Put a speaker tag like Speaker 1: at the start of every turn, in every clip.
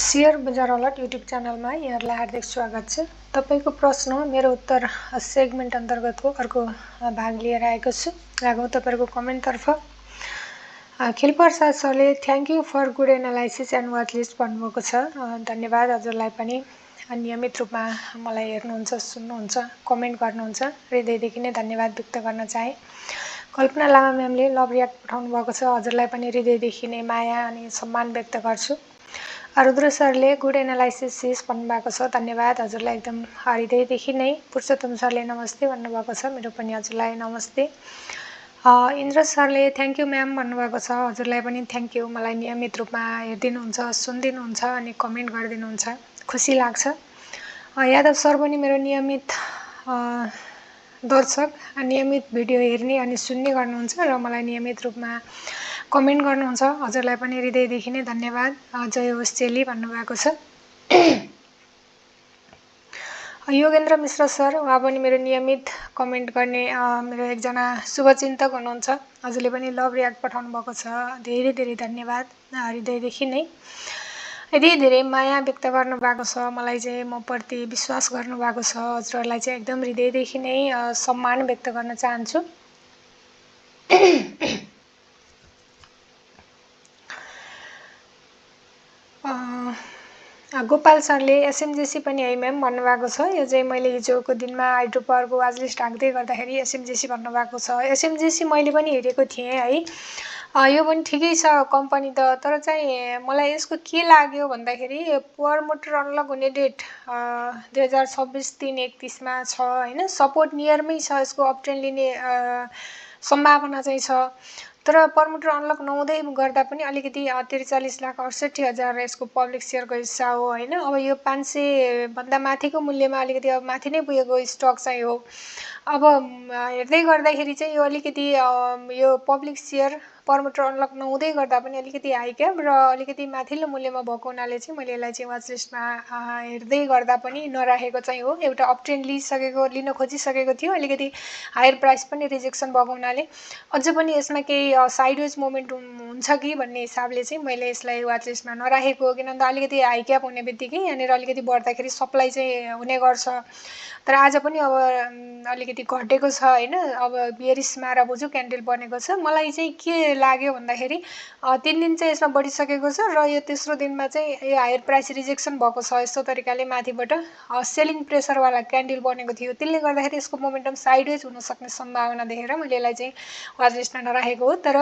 Speaker 1: Share बजार alert YouTube च्यानलमा यहाँहरूलाई हार्दिक स्वागत छ। तपाईको प्रश्न मेरो उत्तर सेगमेन्ट अन्तर्गतको अर्को भाग लिएर आएको छु। लागौँ तपाईहरुको कमेन्टतर्फ। खेलप्रसाद सरले thank you for good analysis and watch list भन्नुभएको छ। धन्यवाद हजुरलाई पनि नियमित रूपमा मलाई हेर्नुहुन्छ, सुन्नुहुन्छ, कमेन्ट गर्नुहुन्छ। हृदयदेखि नै धन्यवाद व्यक्त गर्न चाहे। कल्पना लामा म्यामले लभ रियाक्ट पठाउनु भएको छ। हजुरलाई पनि हृदयदेखि नै माया अनि सम्मान व्यक्त गर्छु। रुद्र सरले गुड एनालाइसिस सिस भन्नुभएको छ। धन्यवाद हजुरलाई एकदम हृदयदेखि नै। पुरुषोत्तम सरले नमस्ते भन्नुभएको छ। मेरो पनि हजुरलाई नमस्ते। इन्द्र सरले थ्याङ्क यू म्याम भन्नुभएको छ। हजुरलाई पनि थ्याङ्क यू। मलाई नियमित रूपमा हेरिदिनुहुन्छ, सुनिदिनुहुन्छ अनि कमेन्ट गरिदिनुहुन्छ, खुसी लाग्छ। यादव सर पनि मेरो नियमित दर्शक, नियमित भिडियो हेर्ने अनि सुन्ने गर्नुहुन्छ र मलाई नियमित रूपमा कमेन्ट गर्नुहुन्छ। हजुरलाई पनि हृदयदेखि नै धन्यवाद। जय होस् चेली भन्नुभएको छ। योगेन्द्र मिश्र सर उहाँ पनि मेरो नियमित कमेन्ट गर्ने मेरो एकजना शुभचिन्तक हुनुहुन्छ। हजुरले पनि लभ रियाक्ट पठाउनु भएको छ। धेरै धेरै धन्यवाद हृदयदेखि नै। यति धेरै माया व्यक्त गर्नुभएको छ, मलाई चाहिँ म प्रति विश्वास गर्नुभएको छ। हजुरहरूलाई चाहिँ एकदम हृदयदेखि नै सम्मान व्यक्त गर्न चाहन्छु। गोपाल सरले एसएमजेसी पनि है म्याम भन्नुभएको छ। यो चाहिँ मैले हिजोको दिनमा हाइड्रो पावरको वाच लिस्ट राख्दै गर्दाखेरि एसएमजेसी भन्नुभएको छ। एसएमजेसी मैले पनि हेरेको थिएँ है। यो पनि ठिकै छ कम्पनी त, तर चाहिँ मलाई यसको के लाग्यो भन्दाखेरि पावर मोटर अनलक हुने डेट 2026-3/31 छ होइन। सपोर्ट नियरमै छ, यसको अपट्रेन्ड लिने सम्भावना चाहिँ छ। तर पावर मोटर अनलक नहुँदै गर्दा पनि अलिकति 43,68,000 यसको पब्लिक सेयरको हिस्सा हो होइन। अब यो 500 भन्दा माथिको मूल्यमा अलिकति अब माथि नै पुगेको स्टक चाहिँ हो। अब हेर्दै गर्दाखेरि चाहिँ यो अलिकति यो public share power motor unlock नहुँदै गर्दा पनि अलिकति हाई क्याप र अलिकति माथिल्लो मूल्यमा भएको हुनाले चाहिँ मैले यसलाई चाहिँ वाच लिस्टमा हेर्दै गर्दा पनि नराखेको चाहिँ हो। एउटा अपट्रेन्ड लिन खोजिसकेको थियो, अलिकति हायर प्राइस पनि रिजेक्सन भएको हुनाले अझ पनि यसमा केही साइडवेज मोमेन्ट हुन्छ कि भन्ने हिसाबले चाहिँ मैले यसलाई वाच लिस्टमा नराखेको। किनभने अलिकति हाई क्याप हुने बित्तिकै यहाँनिर अलिकति बढ्दाखेरि सप्लाई चाहिँ हुने गर्छ। तर आज पनि अब अलिकति घटेको छ होइन। अब बेरिस माराबुजु क्यान्डल बनेको छ। मलाई चाहिँ के लाग्यो भन्दाखेरि 3 दिन चाहिँ यसमा बढिसकेको छ र यो तेस्रो दिनमा चाहिँ यो हायर प्राइस रिजेक्सन भएको छ। यस्तो तरिकाले माथिबाट सेलिङ प्रेसरवाला क्यान्डल बनेको थियो। त्यसले गर्दाखेरि यसको मोमेन्टम साइडवेज हुन सक्ने सम्भावना देखेर मैले यसलाई चाहिँ वाच लिस्टमा नराखेको हो। तर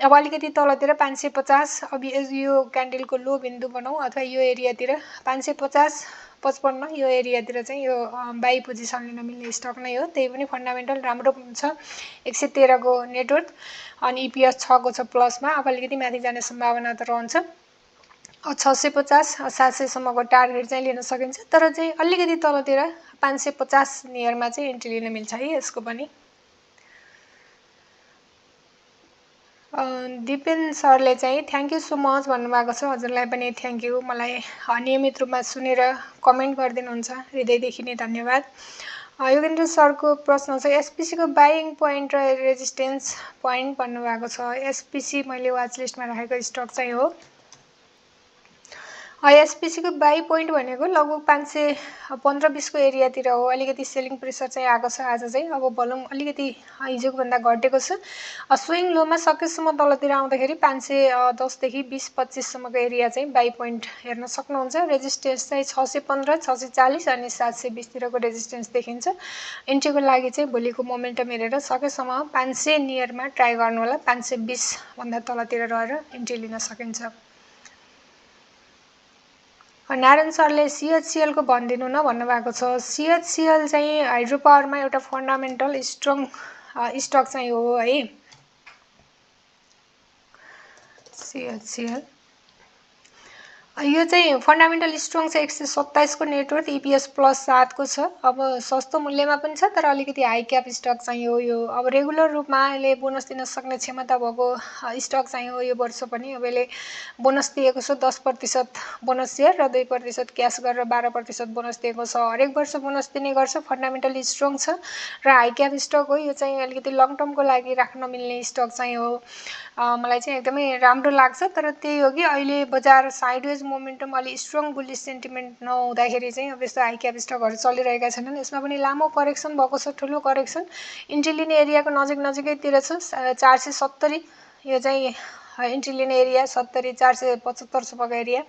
Speaker 1: अब अलिकति तलतिर 550 अब यो क्यान्डलको लो बिन्दु बनाऊ अथवा यो एरियातिर 550-55 यो एरियातिर चाहिँ यो बाई पोजिसन लिन मिल्ने स्टक नै हो। त्यही पनि फन्डामेन्टल राम्रो छ। 113 को नेटवर्थ अनि इपिएस 6 को छ प्लसमा। अब अलिकति माथि जाने सम्भावना त रहन्छ। 650-700 सम्मको टार्गेट चाहिँ लिन सकिन्छ। तर चाहिँ अलिकति तलतिर 550 नियरमा चाहिँ एन्ट्री लिन मिल्छ है यसको पनि। दिपेन सरले चाहिँ थ्याङ्क यू सो मच भन्नुभएको छ। हजुरलाई पनि थ्याङ्क यू। मलाई नियमित रूपमा सुनेर कमेन्ट गरिदिनुहुन्छ, हृदयदेखि नै धन्यवाद। योगेन्द्र सरको प्रश्न छ एसपिसीको बाइङ पोइन्ट र रेजिस्टेन्स पोइन्ट भन्नुभएको छ। एसपिसी मैले वाच लिस्टमा राखेको स्टक चाहिँ हो। एसपिसीको बाई पोइन्ट भनेको लगभग 515-20 को एरियातिर हो। अलिकति सेलिङ प्रेसर चाहिँ आएको छ आज चाहिँ। अब भोल्युम अलिकति हिजोको भन्दा घटेको छ। स्विङ लोमा सकेसम्म तलतिर आउँदाखेरि 510 देखि 20-25 सम्मको एरिया चाहिँ बाई पोइन्ट हेर्न सक्नुहुन्छ। रेजिस्टेन्स चाहिँ 615, 640 अनि 720 तिरको रेजिस्टेन्स देखिन्छ। एन्ट्रीको लागि चाहिँ भोलिको मोमेन्टम हेरेर सकेसम्म 500 नियरमा ट्राई गर्नु होला। 520 भन्दा तलतिर रहेर एन्ट्री लिन सकिन्छ। नारायण सरले सिएचसिएलको भनिदिनु न भन्नुभएको छ। सिएचसिएल चाहिँ हाइड्रो पावरमा एउटा फन्डामेन्टल स्ट्रङ स्टक चाहिँ हो है। सिएचसिएल यो चाहिँ फन्डामेन्टल स्ट्रङ छ। 127 को नेटवर्थ इपिएस प्लस 7 को छ। अब सस्तो मूल्यमा पनि छ तर अलिकति हाई क्याप स्टक चाहिँ हो यो। अब रेगुलर रूपमा यसले बोनस दिन सक्ने क्षमता भएको स्टक चाहिँ हो। यो वर्ष पनि अब यसले बोनस दिएको छ 10% बोनस सेयर र 2% क्यास गरेर 12% बोनस दिएको छ। हरेक वर्ष बोनस दिने गर्छ। फन्डामेन्टल स्ट्रङ छ र हाई क्याप स्टक हो। यो चाहिँ अलिकति लङ टर्मको लागि राख्न मिल्ने स्टक चाहिँ हो। मलाई चाहिँ एकदमै राम्रो लाग्छ। तर त्यही हो कि अहिले बजार साइडवेज मोमेन्टम अलि स्ट्रङ बुलिस सेन्टिमेन्ट नहुँदाखेरि चाहिँ अब यस्तो हाई क्याप स्टकहरू चलिरहेका छैनन्। यसमा पनि लामो करेक्सन भएको छ, ठुलो करेक्सन इन्ट्री लिने एरियाको नजिकतिर छ 470। यो चाहिँ इन्ट्री लिने एरिया 70 475 एरिया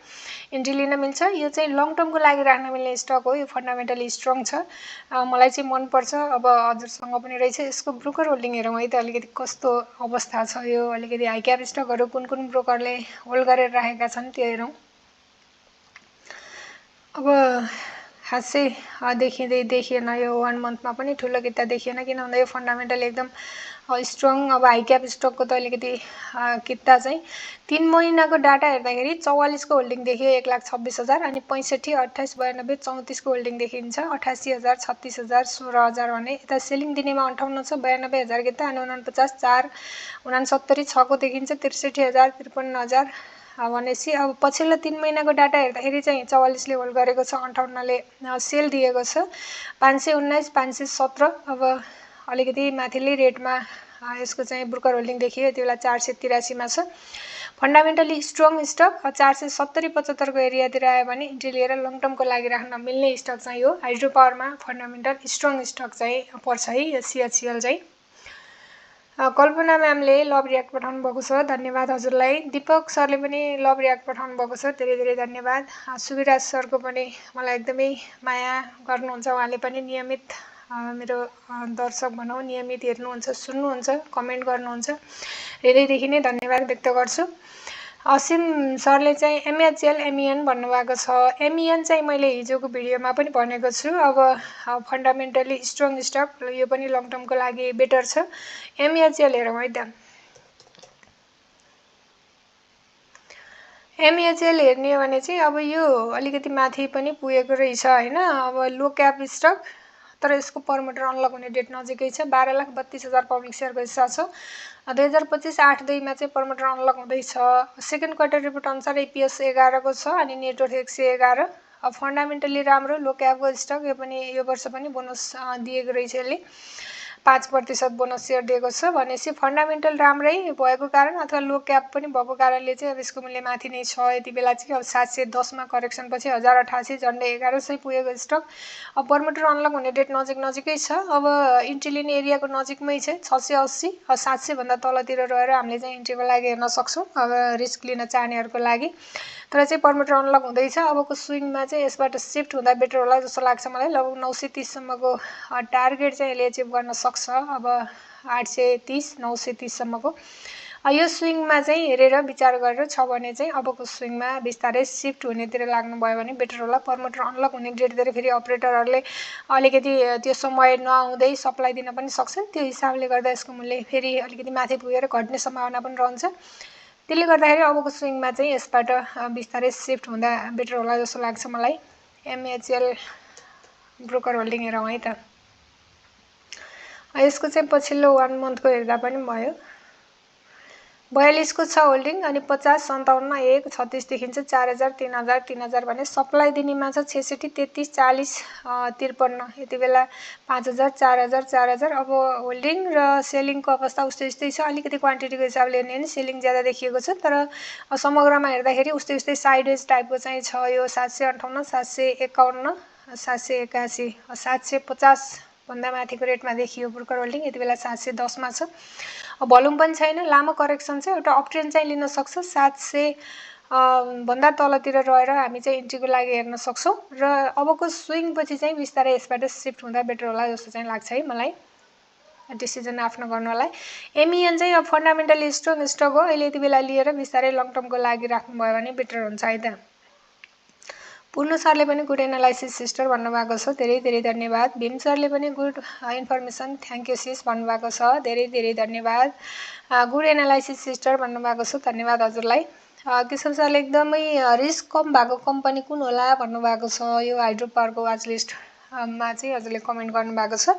Speaker 1: इन्ट्री लिन मिल्छ। यो चाहिँ लङ टर्मको लागि राख्न मिल्ने स्टक हो। यो फन्डामेन्टली स्ट्रङ छ, मलाई चाहिँ मनपर्छ। अब हजुरसँग पनि रहेछ यसको ब्रोकर होल्डिङ हेरौँ है त अलिकति कस्तो अवस्था छ। यो अलिकति हाई क्याप स्टकहरू कुन कुन ब्रोकरले होल्ड गरेर राखेका छन् त्यो हेरौँ। अब खासै देखिएन यो 1 मन्थमा पनि ठुलो किता देखिएन, किन भन्दा यो फन्डामेन्टल एकदम स्ट्रङ। अब हाई क्याप स्टकको त अलिकति किता चाहिँ 3 महिनाको डाटा हेर्दाखेरि 44 को होल्डिङ देखियो 1,26,000, अनि 65, 28, 92, 34 को होल्डिङ देखिन्छ 88,000, 36,000, 16,000 भने यता सेलिङ दिनेमा 58 छ, 92,000 किता, अनि 49, 4, 69, 6 को देखिन्छ 63,000, 53,000 भनेपछि अब पछिल्लो 3 महिनाको डाटा हेर्दाखेरि चाहिँ 44 ले होल्ड गरेको छ, 58 ले सेल दिएको छ, 519, 517। अब अलिकति माथिल्लै रेटमा यसको चाहिँ ब्रोकर होल्डिङ देखियो, यति बेला 483 मा छ। फन्डामेन्टली स्ट्रङ स्टक 470 75 को एरियातिर आयो भने इन्ट्री लिएर लङ टर्मको लागि राख्न मिल्ने स्टक चाहिँ हो। हाइड्रो पावरमा फन्डामेन्टल स्ट्रङ स्टक चाहिँ पर्छ है यो CHCL चाहिँ। कल्पना म्यामले लभ रियाक्ट पठाउनु भएको छ, धन्यवाद हजुरलाई। दिपक सरले पनि लभ रियाक्ट पठाउनु भएको छ, धेरै धेरै धन्यवाद। सुविराज सरको पनि मलाई एकदमै माया गर्नुहुन्छ, उहाँले पनि नियमित मेरो दर्शक भनौँ, नियमित हेर्नुहुन्छ, सुन्नुहुन्छ, कमेन्ट गर्नुहुन्छ, हृदयदेखि नै धन्यवाद व्यक्त गर्छु। असीम सरले चाहिँ MHL MEN भन्नुभएको छ। MEN चाहिँ मैले हिजोको भिडियोमा पनि भनेको छु, अब फन्डामेन्टली स्ट्रङ स्टक, यो पनि लङ टर्मको लागि बेटर छ। MHL हेरौँ है त। MHL हेर्ने हो भने चाहिँ अब यो अलिकति माथि पनि पुगेको रहेछ होइन। अब लो क्याप स्टक, तर यसको परमिटर अनलक हुने डेट नजिकै छ। 12,32,000 पब्लिक सेयरको हिस्सा छ। 2025 8/2 मा चाहिँ परमिटर अनलक हुँदैछ। सेकेन्ड क्वार्टर रिपोर्ट अनुसार EPS 11 को छ, अनि नेटवर्थ 111। अब फन्डामेन्टली राम्रो लो क्यापको स्टक, यो पनि यो वर्ष पनि बोनस दिएको रहेछ, यसले 5% बोनस सेयर दिएको छ। भनेपछि फन्डामेन्टल राम्रै भएको कारण अथवा लो क्याप पनि भएको कारणले चाहिँ अब यसको मूल्य माथि नै छ। यति बेला चाहिँ अब 710 मा करेक्सन पछि 1088, झन्डै 1100 पुगेको स्टक। अब परमिटर अनलक हुने डेट नजिकै छ। अब इन्ट्री लिने एरियाको नजिकमै छ 680, 700 भन्दा तलतिर रहेर हामीले चाहिँ इन्ट्रीको लागि हेर्न सक्छौँ, अब रिस्क लिन चाहनेहरूको लागि। तर चाहिँ परमिटर अनलक हुँदैछ। अबको स्विङमा चाहिँ यसबाट सिफ्ट हुँदा बेटर होला जस्तो लाग्छ मलाई। लगभग 930 सम्मको टार्गेट चाहिँ यसले एचिभ गर्न सक्छ। अब 830, 930 सम्मको यो स्विङमा चाहिँ हेरेर विचार गरेर छ भने चाहिँ अबको स्विङमा बिस्तारै सिफ्ट हुनेतिर लाग्नुभयो भने बेटर होला। परमिटर अनलक हुने डेटतिर फेरि अपरेटरहरूले अलिकति त्यो समय नआउँदै सप्लाई दिन पनि सक्छन्, त्यो हिसाबले गर्दा यसको मूल्य फेरि अलिकति माथि पुगेर घट्ने सम्भावना पनि रहन्छ। त्यसले गर्दाखेरि अबको स्विङमा चाहिँ यसबाट बिस्तारै सिफ्ट हुँदा बेटर होला जस्तो लाग्छ मलाई। MHL ब्रोकर होल्डिङ हेरौँ है त। यसको चाहिँ पछिल्लो 1 मन्थको हेर्दा पनि भयो। 42 को छ होल्डिङ, अनि 50, 57 मा 1, 36 देखिन्छ 4000, 3000, 3000 भने सप्लाई दिनेमा छ 66, 33, 40, 53। यति बेला 5000, 4000, 4000। अब होल्डिङ र सेलिङको अवस्था उस्तै छ। अलिकति क्वान्टिटीको हिसाबले हेर्ने भने सेलिङ ज्यादा देखिएको छ, तर समग्रमा हेर्दाखेरि उस्तै साइडवेज टाइपको चाहिँ छ। यो 758, 751, 781, 750 भन्दा माथिको रेटमा देखियो ब्रोकर होल्डिङ, यति बेला 710 मा छ। भोल्युम पनि छैन, लामो करेक्सन छ। एउटा अपट्रेन्ड चाहिँ लिन सक्छ 700 भन्दा तलतिर रहेर हामी चाहिँ इन्ट्रीको लागि हेर्न सक्छौँ, र अबको स्विङ पछि चाहिँ बिस्तारै यसबाट सिफ्ट हुँदा बेटर होला जस्तो चाहिँ लाग्छ है मलाई, डिसिजन आफ्नो गर्नलाई। MEN चाहिँ अब फन्डामेन्टली स्ट्रङ स्टक हो, अहिले यति बेला लिएर बिस्तारै लङ टर्मको लागि राख्नुभयो भने बेटर हुन्छ है त। पूर्ण सरले पनि गुड एनालाइसिस सिस्टर भन्नुभएको छ, धेरै धेरै धन्यवाद। भीम सरले पनि good information, thank you sis भन्नुभएको छ, धेरै धेरै धन्यवाद। गुड एनालाइसिस सिस्टर भन्नुभएको छ, धन्यवाद हजुरलाई। किशोर सरले एकदमै रिस्क कम भएको कम्पनी कुन होला भन्नुभएको छ, यो हाइड्रो पावरको वाच लिस्ट मा चाहिँ हजुरले कमेन्ट गर्नुभएको छ।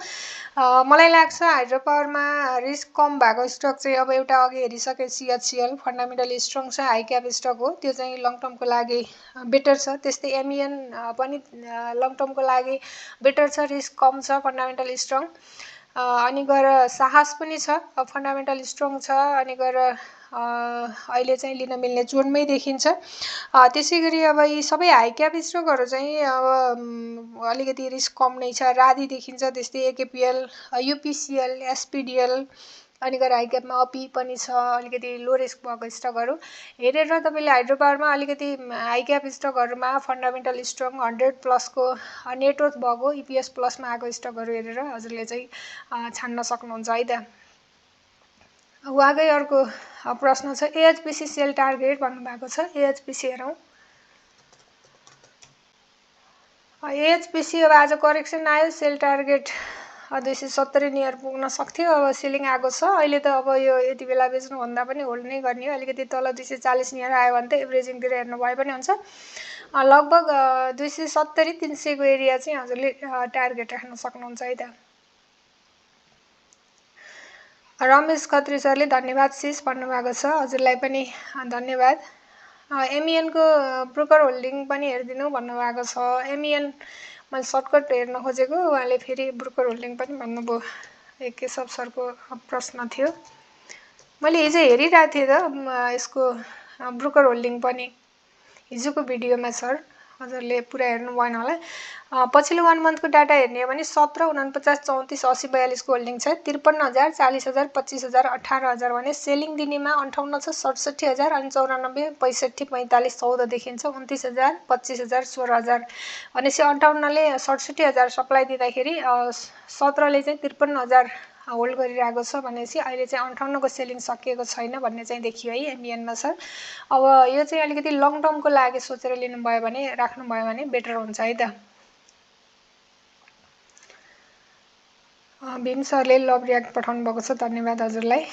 Speaker 1: मलाई लाग्छ हाइड्रो पावरमा रिस्क कम भएको स्टक चाहिँ अब एउटा अघि हेरिसके CHCL फन्डामेन्टली स्ट्रङ छ, हाई क्याप स्टक हो, त्यो चाहिँ लङ टर्मको लागि बेटर छ। त्यस्तै MEN पनि लङ टर्मको लागि बेटर छ, रिस्क कम छ, फन्डामेन्टल स्ट्रङ। अनि गएर साहस पनि छ, फन्डामेन्टल स्ट्रङ छ, अनि गएर अहिले चाहिँ लिन मिल्ने जोनमै देखिन्छ। त्यसैगरी अब यी सबै हाई क्याप स्टकहरू चाहिँ अब अलिकति रिस्क कम नै छ। राधि देखिन्छ, त्यस्तै एकेपिएल, युपिसिएल, एसपिडिएल, अनि गएर हाई क्यापमा अपी पनि छ, अलिकति लो रिस्क भएको स्टकहरू हेरेर तपाईँले हाइड्रो पावरमा अलिकति हाई क्याप स्टकहरूमा फन्डामेन्टल स्ट्रङ 100+ नेटवर्थ भएको इपिएस प्लसमा आएको स्टकहरू हेरेर हजुरले चाहिँ छान्न सक्नुहुन्छ है त। उहाँकै अर्को प्रश्न छ, एएचपिसी सेल टार्गेट भन्नुभएको छ। एएचपिसी हेरौँ। एएचपिसी अब आज करेक्सन आयो, सेल टार्गेट 270 नियर पुग्न सक्थ्यो। अब सेलिङ आएको छ। अहिले त अब यो यति बेला बेच्नुभन्दा पनि होल्ड नै गर्ने हो। अलिकति तल 240 नियर आयो भने त एभरेजिङतिर हेर्नु भए पनि हुन्छ। लगभग 270-300 को एरिया चाहिँ हजुरले टार्गेट राख्न सक्नुहुन्छ है त। रमेश खत्री सरले धन्यवाद सिस भन्नुभएको छ। हजुरलाई पनि धन्यवाद। एमइएन को ब्रोकर होल्डिङ पनि हेरिदिनु भन्नुभएको छ। एमइएन मैले सर्टकट हेर्न खोजेको, उहाँले फेरि ब्रोकर होल्डिङ पनि भन्नुभयो। एक केशव सरको प्रश्न थियो, मैले हिजो हेरिरहेको थिएँ त यसको ब्रोकर होल्डिङ पनि हिजोको भिडियोमा। सर हजुरले पुरा हेर्नु भएन होला। पछिल्लो 1 मन्थको डाटा हेर्ने हो भने 17, 49, 34, 80, 42 को होल्डिङ छ। 53,000, 40,000, 25,000, 18,000 भने सेलिङ दिनेमा 58 छ, 67,000, अनि 94, 65, 45, 14 देखिन्छ, 29,000, 25,000, 16,000 भनेपछि 58ले 67,000 सप्लाई दिँदाखेरि 17ले चाहिँ 53,000 होल्ड गरिरहेको छ भनेपछि अहिले चाहिँ 58 को सेलिङ सकिएको छैन भन्ने चाहिँ देखियो है एमइएनमा सर। अब यो चाहिँ अलिकति लङ टर्मको लागि सोचेर लिनुभयो भने, राख्नुभयो भने बेटर हुन्छ है त। भीम सरले लभ रियाक्ट पठाउनु भएको छ, धन्यवाद हजुरलाई।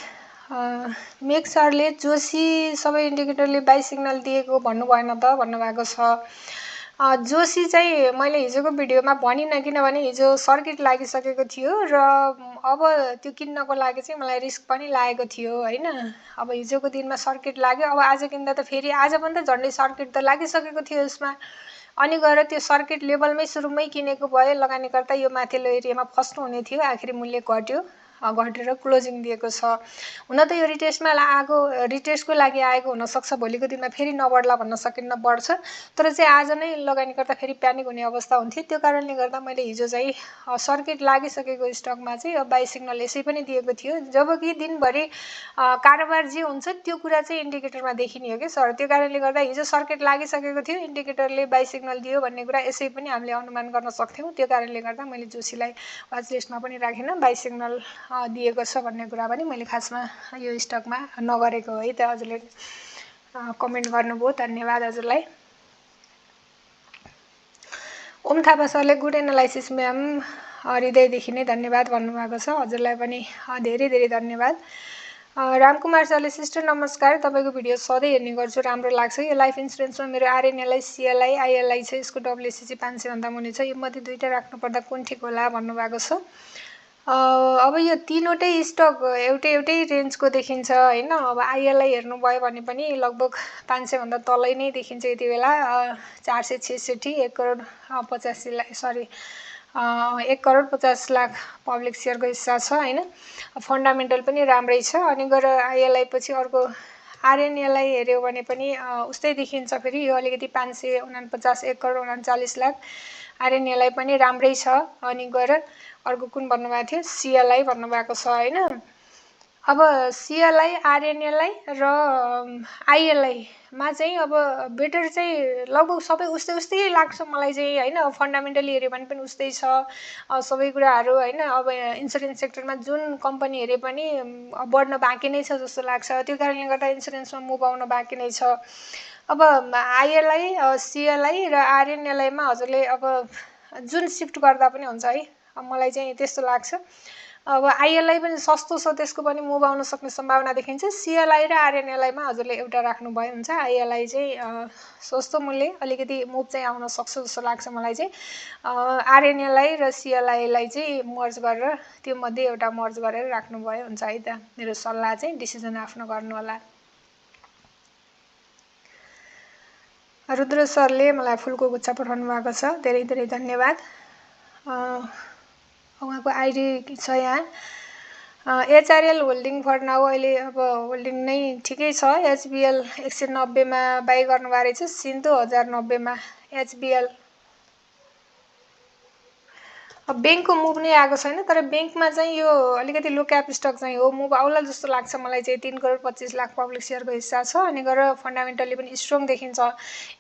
Speaker 1: मेघ सरले जोशी सबै इन्डिकेटरले बाई सिग्नल दिएको भन्नु भएन त भन्नुभएको छ। जोशी चाहिँ मैले हिजोको भिडियोमा भनिनँ, किनभने हिजो सर्किट लागिसकेको थियो र अब त्यो किन्नको लागि चाहिँ मलाई रिस्क पनि लागेको थियो होइन। अब हिजोको दिनमा सर्किट लाग्यो, अब आज किन्दा त फेरि आज पनि त झन्डै सर्किट त लागिसकेको थियो यसमा। अनि गएर त्यो सर्किट लेभलमै सुरुमै किनेको भए लगानीकर्ता यो माथिल्लो एरियामा फस्नु हुने थियो। आखिरी मूल्य घटेर क्लोजिङ दिएको छ। हुन त यो रिटेस्टको लागि आएको हुनसक्छ, भोलिको दिनमा फेरि नबढ्ला भन्न सकिन्न, बढ्छ। तर चाहिँ आज नै लगानीकर्ता फेरि प्यानिक हुने अवस्था हुन्थ्यो। त्यो कारणले गर्दा मैले हिजो चाहिँ सर्किट लागिसकेको स्टकमा चाहिँ बाई सिग्नल यसै पनि दिएको थियो। जबकि दिनभरि कारोबार जे हुन्छ त्यो कुरा चाहिँ इन्डिकेटरमा देखिने हो कि सर। त्यो कारणले गर्दा हिजो सर्किट लागिसकेको थियो, इन्डिकेटरले बाई सिग्नल दियो भन्ने कुरा यसै पनि हामीले अनुमान गर्न सक्थ्यौँ। त्यो कारणले गर्दा मैले जोशीलाई वाच लिस्टमा पनि राखेन, बाई सिग्नल दिएको छ भन्ने कुरा पनि मैले खासमा यो स्टकमा नगरेको है त। हजुरले कमेन्ट गर्नुभयो, धन्यवाद हजुरलाई। ओम थापा सरले गुड एनालाइसिस म्याम, हृदयदेखि नै धन्यवाद भन्नुभएको छ। हजुरलाई पनि धेरै धेरै धन्यवाद। रामकुमार सरले सिस्टर नमस्कार, तपाईँको भिडियो सधैँ हेर्ने गर्छु, राम्रो लाग्छ। यो लाइफ इन्सुरेन्समा मेरो आरएनएलआई, सिएलआई, आइएलआई छ, यसको डब्ल्युएससी 500 भन्दा मुनि छ, यो मध्ये 2टा राख्नुपर्दा कुन ठिक होला भन्नुभएको छ। अब यो तीनवटै स्टक एउटै रेन्जको देखिन्छ होइन। अब आइएलआई हेर्नुभयो भने पनि लगभग 500 भन्दा तलै नै देखिन्छ यति बेला। 466, 1 करोड 85 लाख, सरी 1 करोड 50 लाख पब्लिक सेयरको हिस्सा छ होइन। फन्डामेन्टल पनि राम्रै छ। अनि गएर आइएलआई पछि अर्को आरएनएलआई हेऱ्यो भने पनि उस्तै देखिन्छ। फेरि यो अलिकति 549, 1 करोड 39 लाख। आरएनएलआई पनि राम्रै छ। अनि गएर अर्को कुन भन्नुभएको थियो, सिएलआई भन्नुभएको छ होइन। अब सिएलआई, आरएनएलआई र आइएलआईमा चाहिँ अब बेटर चाहिँ लगभग सबै उस्तै लाग्छ मलाई चाहिँ होइन। फन्डामेन्टली हेऱ्यो भने पनि उस्तै छ सबै कुराहरू होइन। अब इन्सुरेन्स सेक्टरमा जुन कम्पनी हेरे पनि बढ्न बाँकी नै छ जस्तो लाग्छ। त्यो कारणले गर्दा इन्सुरेन्समा मुभ आउन बाँकी नै छ। अब आइएलआई, सिएलआई र आरएनएलआईमा हजुरले अब जुन सिफ्ट गर्दा पनि हुन्छ है, मलाई चाहिँ त्यस्तो लाग्छ। अब आइएलआई पनि सस्तो छ, त्यसको पनि मुभ आउन सक्ने सम्भावना देखिन्छ। सिएलआई र आरएनएलआईमा हजुरले एउटा राख्नुभयो हुन्छ। आइएलआई चाहिँ सस्तो मूल्य, अलिकति मुभ चाहिँ आउन सक्छ जस्तो लाग्छ मलाई चाहिँ। आरएनएलआई र सिएलआईलाई चाहिँ मर्ज गरेर, त्यो मध्ये एउटा मर्ज गरेर राख्नुभयो हुन्छ है त। मेरो सल्लाह चाहिँ, डिसिजन आफ्नो गर्नु होला। रुद्र सरले मलाई फुलको गुच्छा पठाउनु भएको छ, धेरै धेरै धन्यवाद। उहाँको आइडी छ यहाँ, एचआरएल होल्डिङ फर नाउ अहिले अब होल्डिङ नै ठिकै छ। एचबिएल 190 मा बाई गर्नुभएको रहेछ, सिन्धु 1090 मा एचबिएल। अब ब्याङ्कको मुभ नै आएको छैन, तर ब्याङ्कमा चाहिँ यो अलिकति लो क्याप स्टक चाहिँ हो, मुभ आउला जस्तो लाग्छ मलाई चाहिँ। 3 करोड 25 लाख पब्लिक सेयरको हिस्सा छ अनि गरेर फन्डामेन्टली पनि स्ट्रङ देखिन्छ।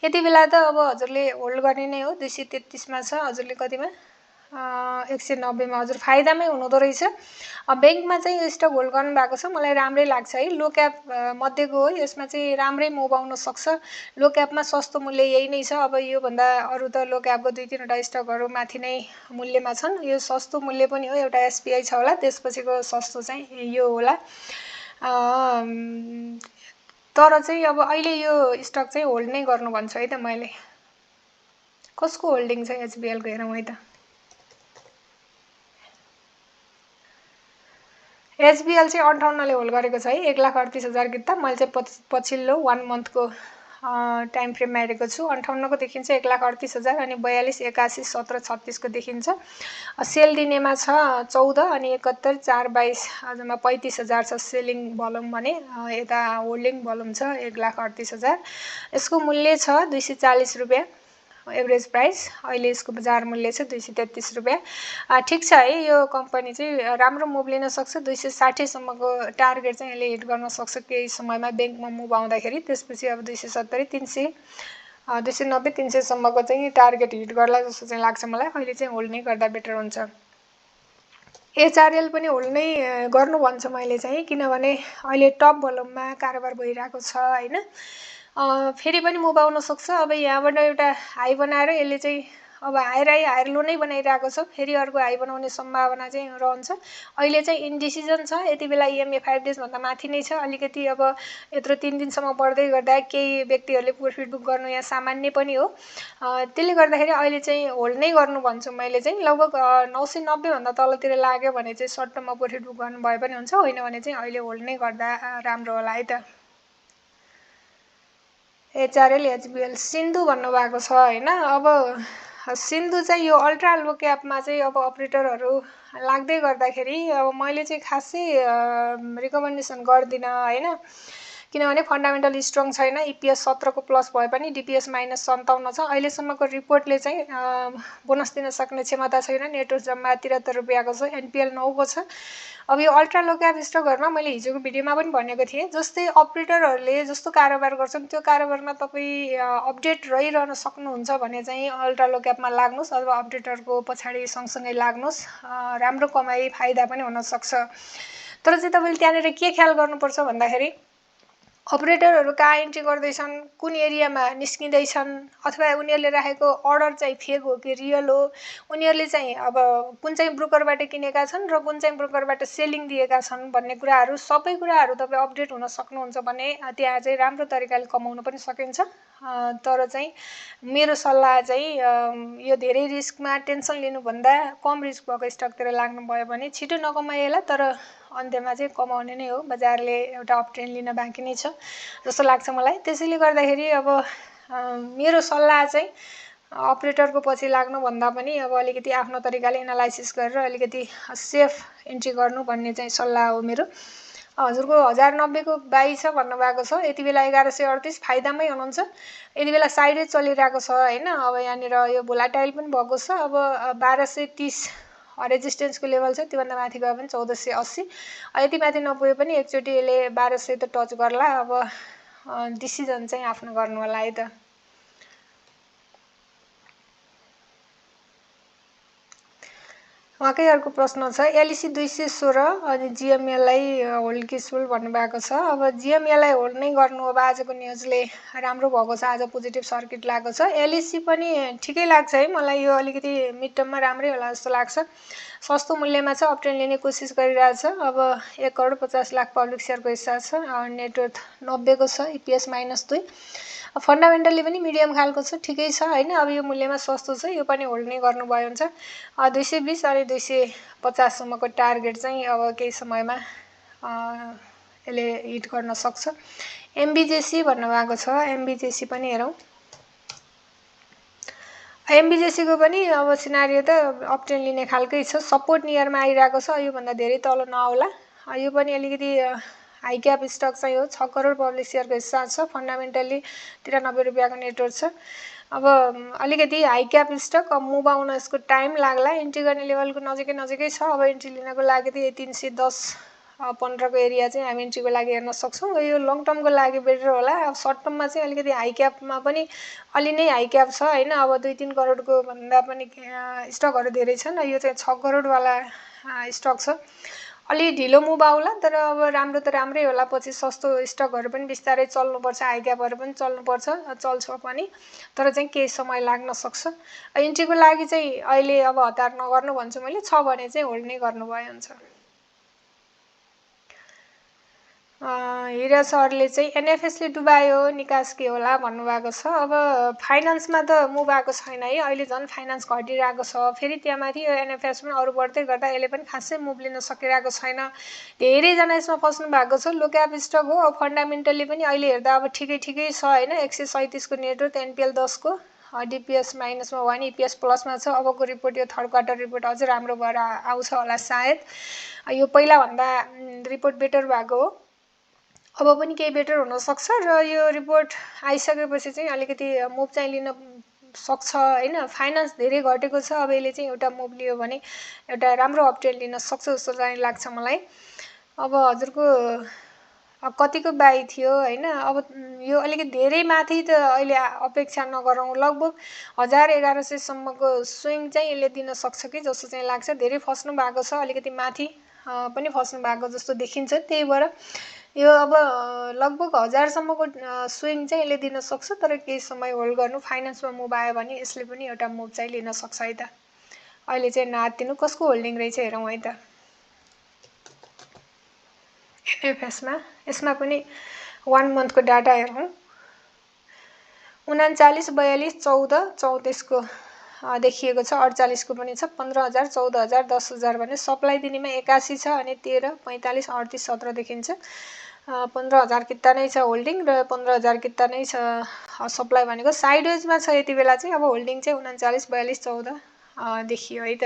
Speaker 1: यति बेला त अब हजुरले होल्ड गर्ने नै हो। 233 मा छ, हजुरले कतिमा 190 मा हजुर फाइदामै हुनुहुँदो रहेछ। ब्याङ्कमा चाहिँ यो स्टक होल्ड गर्नुभएको छ, मलाई राम्रै लाग्छ है। लो क्याप मध्येको हो, यसमा चाहिँ राम्रै मुभ आउन सक्छ। लो क्यापमा सस्तो मूल्य यही नै छ। अब योभन्दा अरू त लो क्यापको 2-3वटा स्टकहरू माथि नै मूल्यमा छन्। यो सस्तो मूल्य पनि हो, एउटा एसबिआई छ होला, त्यसपछिको सस्तो चाहिँ यो होला। तर चाहिँ अब अहिले यो स्टक चाहिँ होल्ड नै गर्नु भन्छु है त मैले। कसको होल्डिङ छ एचबिएलको हेरौँ है त। एचबिएल चाहिँ 58 ले होल्ड गरेको छ है, 1,38,000 किता। मैले चाहिँ पछिल्लो 1 मन्थको टाइम फ्रेममा हेरेको छु। 58 को देखिन्छ 1,38,000 अनि 42, 81, 17, 36 को देखिन्छ। सेल दिनेमा छ 14 अनि 71, 4, 22 आजमा 35,000 छ सेलिङ भोल्युम भने। यता होल्डिङ भोल्युम छ 1,38,000। यसको मूल्य छ 240 रुपियाँ एभरेज प्राइस। अहिले यसको बजार मूल्य छ 233 रुपियाँ। ठिक छ है, यो कम्पनी चाहिँ राम्रो मुभ लिन सक्छ। 260 सम्मको टार्गेट चाहिँ यसले हिट गर्न सक्छ केही समयमा ब्याङ्कमा मुभ आउँदाखेरि। त्यसपछि अब 270, 300, 290, 300 सम्मको चाहिँ टार्गेट हिट गर्ला जस्तो चाहिँ लाग्छ मलाई। अहिले चाहिँ होल्ड नै गर्दा बेटर हुन्छ। एचआरएल पनि होल्ड नै गर्नु भन्छु मैले चाहिँ, किनभने अहिले टप भोल्युममा कारोबार भइरहेको छ होइन। फेरि पनि मुभ आउन सक्छ। अब यहाँबाट एउटा हाई बनाएर यसले चाहिँ अब हायर लो नै बनाइरहेको छ, फेरि अर्को हाई बनाउने सम्भावना चाहिँ रहन्छ। अहिले चाहिँ इन्डिसिजन छ, यति बेला इएमए 5 डेजभन्दा माथि नै छ। अलिकति अब यत्रो 3 दिनसम्म बढ्दै गर्दा केही व्यक्तिहरूले प्रफिट बुक गर्नु यहाँ सामान्य पनि हो। त्यसले गर्दाखेरि अहिले चाहिँ होल्ड नै गर्नु भन्छु मैले चाहिँ। लगभग 990 भन्दा तलतिर लाग्यो भने चाहिँ सर्ट टर्ममा प्रफिट बुक गर्नु भए पनि हुन्छ, होइन भने चाहिँ अहिले होल्ड नै गर्दा राम्रो होला है त। एचआरएल एचबिएल सिन्धु भन्नुभएको छ होइन। अब सिन्धु चाहिँ यो अल्ट्रा लो क्यापमा चाहिँ अब अपरेटरहरू लाग्दै गर्दाखेरि अब मैले चाहिँ खासै रिकमेन्डेसन गर्दिनँ होइन, किनभने फन्डामेन्टल स्ट्रङ छैन। इपिएस 17 को प्लस भए पनि डिपिएस -57 छ। अहिलेसम्मको रिपोर्टले चाहिँ बोनस दिन सक्ने क्षमता छैन। नेटवर्थ जम्मा 73 रुपियाँको छ, एनपिएल 9 को छ। अब यो अल्ट्रा लो क्याप स्टकहरूमा मैले हिजोको भिडियोमा पनि भनेको थिएँ, जस्तै अपरेटरहरूले जस्तो कारोबार गर्छन् त्यो कारोबारमा तपाईँ अपडेट रहिरहन सक्नुहुन्छ भने चाहिँ अल्ट्रा लो क्यापमा लाग्नुहोस्, अथवा अपडेटरको पछाडि सँगसँगै लाग्नुहोस्। राम्रो कमाइ फाइदा पनि हुनसक्छ। तर चाहिँ तपाईँले त्यहाँनिर के ख्याल गर्नुपर्छ भन्दाखेरि अपरेटरहरू कहाँ इन्ट्री गर्दैछन्, कुन एरियामा निस्किँदैछन्, अथवा उनीहरूले राखेको अर्डर चाहिँ फेक हो कि रियल हो, उनीहरूले चाहिँ अब कुन चाहिँ ब्रोकरबाट किनेका छन् र कुन चाहिँ ब्रोकरबाट सेलिङ दिएका छन् भन्ने कुराहरू सबै कुराहरू तपाईँ अपडेट हुन सक्नुहुन्छ भने त्यहाँ चाहिँ राम्रो तरिकाले कमाउन पनि सकिन्छ। तर चाहिँ मेरो सल्लाह चाहिँ यो धेरै रिस्कमा टेन्सन लिनुभन्दा कम रिस्क भएको स्टकतिर लाग्नुभयो भने छिटो नकमाइएला, तर अन्त्यमा चाहिँ कमाउने नै हो। बजारले एउटा अप ट्रेन्ड लिन बाँकी नै छ जस्तो लाग्छ मलाई। त्यसैले गर्दाखेरि अब मेरो सल्लाह चाहिँ अपरेटरको पछि लाग्नुभन्दा पनि अब अलिकति आफ्नो तरिकाले एनालाइसिस गरेर अलिकति सेफ इन्ट्री गर्नु भन्ने चाहिँ सल्लाह हो मेरो। हजुरको 1090 को बाई छ भन्नुभएको छ, यति बेला 1138 फाइदामै हुनुहुन्छ। यति बेला साइडै चलिरहेको छ होइन। अब यहाँनिर यो भोलाटाइल पनि भएको छ। अब 1230 रेजिस्टेन्सको लेभल छ, त्योभन्दा माथि गयो भने 1480। यति माथि नपुगे पनि एकचोटि यसले 1200 त टच गर्ला। अब डिसिजन चाहिँ आफ्नो गर्नु होला है त। उहाँकै अर्को प्रश्न छ, एलइसी 216 अनि जिएमएलआई होल्ड किसफुल भन्नुभएको छ। अब जिएमएलआई होल्ड नै गर्नु अब आजको न्युजले राम्रो भएको छ, आज पोजिटिभ सर्किट लागेको छ। एलइसी पनि ठिकै लाग्छ है मलाई, यो अलिकति मिड टर्ममा राम्रै होला जस्तो लाग्छ। सस्तो मूल्यमा छ, अपट्रेन्ड लिने कोसिस गरिरहेछ। अब 1 करोड 50 लाख पब्लिक सेयरको हिस्सा छ, नेटवर्थ 90 को छ, इपिएस -2। फन्डामेन्टली पनि मिडियम खालको छ, ठिकै छ होइन। अब यो मूल्यमा सस्तो छ, यो पनि होल्ड नै गर्नुभयो हुन्छ। 220 अनि 250 सम्मको टार्गेट चाहिँ अब केही समयमा यसले हिट गर्न सक्छ। एमबिजेसी भन्नुभएको छ, एमबिजेसी पनि हेरौँ। एमबिजेसीको पनि अब सिनारियो त अपट्रेन्ड लिने खालकै छ, सपोर्ट नियरमा आइरहेको छ, योभन्दा धेरै तल नआउला। यो पनि अलिकति हाई क्याप स्टक चाहिँ हो। 6 करोड पब्लिक सेयरको हिस्सा छ। फन्डामेन्टली 93 रुपियाँको नेटवर्थ छ। अब अलिकति हाई क्याप स्टक, अब मुभ आउन यसको टाइम लाग्ला। इन्ट्री गर्ने लेभलको नजिकै छ। अब इन्ट्री लिनको लागि चाहिँ 310-15 को एरिया चाहिँ हामी इन्ट्रीको लागि हेर्न सक्छौँ। यो लङ टर्मको लागि बेटर होला। अब सर्ट टर्ममा चाहिँ अलिकति हाई क्यापमा पनि अलि नै हाई क्याप छ हैन। अब 2-3 करोडको भन्दा पनि स्टकहरू धेरै छन्। यो चाहिँ 6 करोडवाला स्टक छ। अलि ढिलो मुभ आउला, तर अब राम्रो त राम्रै होला। पछि सस्तो स्टकहरू पनि बिस्तारै चल्नुपर्छ, हाई क्यापहरू पनि चल्नुपर्छ, चल्छ पनि, तर चाहिँ केही समय लाग्न सक्छ। इन्ट्रीको लागि चाहिँ अहिले अब हतार नगर्नु भन्छु मैले। छ भने चाहिँ होल्ड नै गर्नुभयो हुन्छ। हिरा सरले चाहिँ एनएफएसले डुबायो, निकास के होला भन्नुभएको छ। अब फाइनेन्समा त मुभ आएको छैन है। अहिले झन् फाइनेन्स घटिरहेको छ। फेरि त्यहाँ माथि एनएफएस पनि अरू बढ्दै गर्दा यसले पनि खासै मुभ लिन सकिरहेको छैन। धेरैजना यसमा फस्नु भएको छ। लो क्याप स्टक हो। अब फन्डामेन्टली पनि अहिले हेर्दा अब ठिकै छ हैन। 137 को नेटवर्थ, एनपिएल 10 को, डिपिएस माइनसमा 1, इपिएस प्लसमा छ। अबको रिपोर्ट, यो थर्ड क्वार्टर रिपोर्ट अझ राम्रो भएर आउँछ होला सायद। यो पहिलाभन्दा रिपोर्ट बेटर भएको हो। अब पनि केही बेटर हुनसक्छ र यो रिपोर्ट आइसकेपछि चाहिँ अलिकति मुभ चाहिँ लिन सक्छ हैन। फाइनेन्स धेरै घटेको छ। अब यसले चाहिँ एउटा मुभ लियो भने एउटा राम्रो अपट्रेन्ड लिन सक्छ जस्तो चाहिँ लाग्छ मलाई। अब हजुरको कतिको बाई थियो हैन। अब यो अलिकति धेरै माथि त अहिले अपेक्षा नगरौँ। लगभग 1000-1100 सम्मको स्विङ चाहिँ यसले दिन सक्छ कि जस्तो चाहिँ लाग्छ। धेरै फस्नु भएको छ, अलिकति माथि पनि फस्नु भएको जस्तो देखिन्छ। त्यही भएर यो अब लगभग 1000 सम्मको स्विङ चाहिँ यसले दिन सक्छ, तर केही समय होल्ड गर्नु। फाइनेन्समा मुभ आयो भने यसले पनि एउटा मुभ चाहिँ लिन सक्छ है त। अहिले चाहिँ नातिनु कसको होल्डिङ रहेछ हेरौँ है त। एनएफएसमा यसमा पनि 1 मन्थको डाटा हेरौँ। 39, 42, 14, 34 को देखिएको छ। 48 को पनि छ। 15000, 14000, 10000 भने सप्लाई दिनेमा 81 छ अनि 13, 45, 38, 17 देखिन्छ। 15000 किता नै छ होल्डिङ र 15000 किता नै छ सप्लाई भनेको। साइडवेजमा छ यति बेला चाहिँ। अब होल्डिङ चाहिँ 39, 42, 14 देखियो है त।